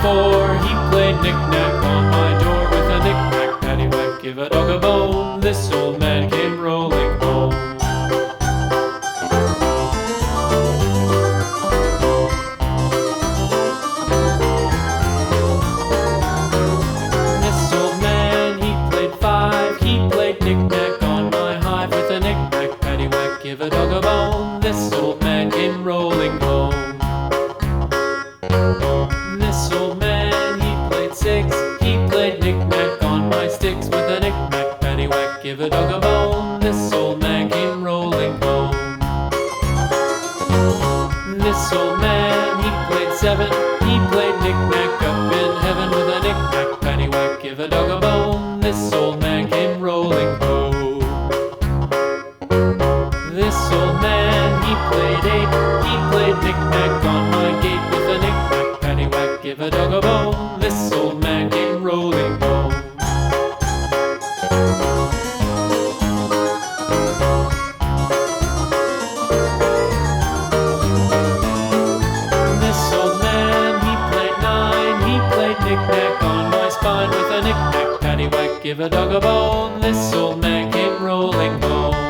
4, he played knick-knack on my door with a knick-knack, paddywhack, give a dog a bone. This old man came rolling home. This old man, he played 5, he played knick-knack on my hive with a knick-knack, paddywhack, give a dog a bone. This old man came rolling home. This old man, he played 6, he played knick-knack on my sticks with a knick-knack, paddywhack, give a dog a bone. This old man came rolling home. This old man, he played 7, he played knick-knack up in heaven with a knick-knack, paddywhack, give a dog a bone. This old man came rolling home. This old man, he played 8, he played knick-knack on my gate with a knick-knack, paddywhack, give a dog a bone. This old man came rolling home. This old man, he played 9, he played knick-knack on my spine with a knick-knack, paddywhack, give a dog a bone. This old man came rolling home.